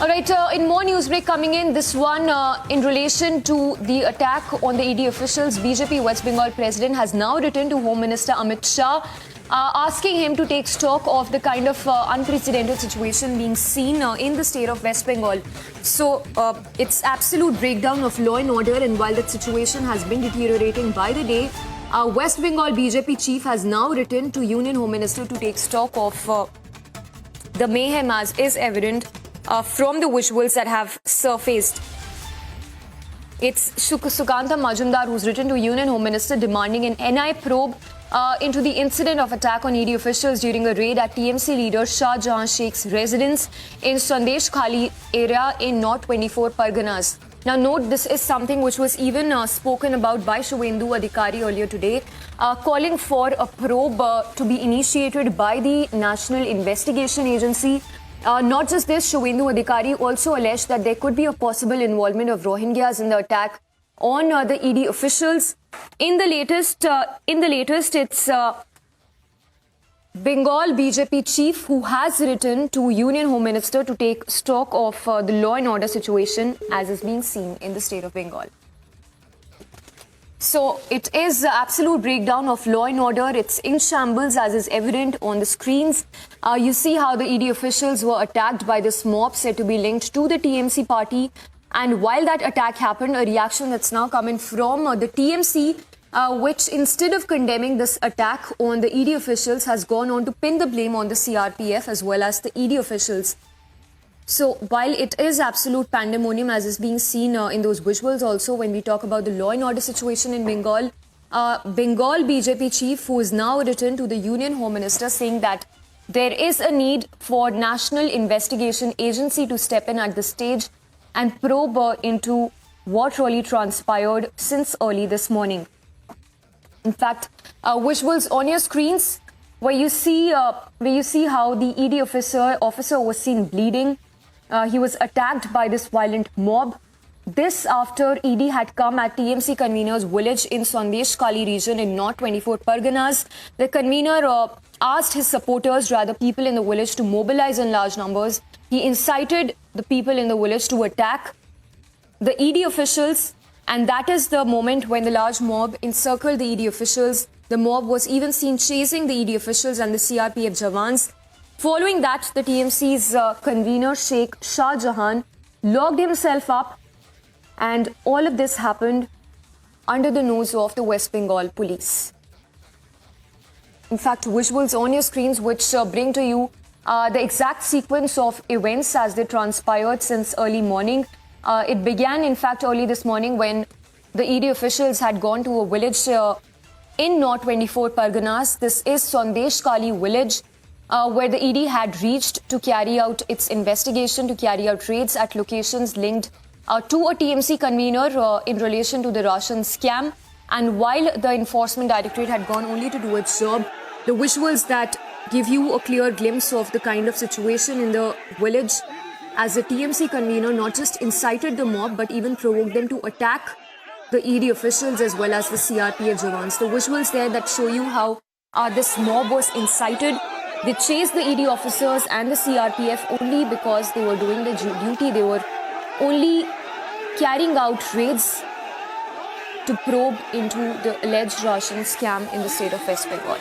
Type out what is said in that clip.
All right, in more news break coming in, this one in relation to the attack on the ED officials, BJP West Bengal President has now written to Home Minister Amit Shah, asking him to take stock of the kind of unprecedented situation being seen in the state of West Bengal. So it's absolute breakdown of law and order, and while that situation has been deteriorating by the day, West Bengal BJP chief has now written to Union Home Minister to take stock of the mayhem as is evident from the visuals that have surfaced. It's Sukanta Majumdar who's written to Union Home Minister demanding an NI probe into the incident of attack on ED officials during a raid at TMC leader Shah Sheikh's residence in Sandesh Khali area in North 24 Parganas. Now note, this is something which was even spoken about by Shuvendu Adhikari earlier today, calling for a probe to be initiated by the National Investigation Agency. Not just this, Shuvendu Adhikari also alleged that there could be a possible involvement of Rohingyas in the attack on the ED officials. In the latest, it's Bengal BJP chief who has written to Union Home Minister to take stock of the law and order situation as is being seen in the state of Bengal. So it is the absolute breakdown of law and order. It's in shambles as is evident on the screens. You see how the ED officials were attacked by this mob said to be linked to the TMC party. And while that attack happened, a reaction that's now coming from the TMC, which instead of condemning this attack on the ED officials has gone on to pin the blame on the CRPF as well as the ED officials. So while it is absolute pandemonium as is being seen in those visuals also when we talk about the law and order situation in Bengal, Bengal BJP chief who is now written to the Union Home Minister saying that there is a need for National Investigation Agency to step in at this stage and probe into what really transpired since early this morning. In fact, visuals on your screens where you see how the ED officer was seen bleeding. He was attacked by this violent mob. This after ED had come at TMC convener's village in Sandesh Kali region in North 24 Parganas. The convener asked his supporters, rather people in the village, to mobilize in large numbers. He incited the people in the village to attack the ED officials, and that is the moment when the large mob encircled the ED officials. The mob was even seen chasing the ED officials and the CRPF Jawans. Following that, the TMC's convener Sheikh Shah Jahan locked himself up, and all of this happened under the nose of the West Bengal police. In fact, visuals on your screens which bring to you the exact sequence of events as they transpired since early morning. It began, in fact, early this morning when the ED officials had gone to a village in North 24 Parganas. This is Sandesh Kali village, where the ED had reached to carry out its investigation, to carry out raids at locations linked to a TMC convener in relation to the ration scam. And while the Enforcement Directorate had gone only to do its job, the visuals that give you a clear glimpse of the kind of situation in the village as the TMC convener not just incited the mob but even provoked them to attack the ED officials as well as the CRPF Jawans. The visuals there that show you how this mob was incited. They chased the ED officers and the CRPF only because they were doing the duty. They were only carrying out raids to probe into the alleged ration scam in the state of West Bengal.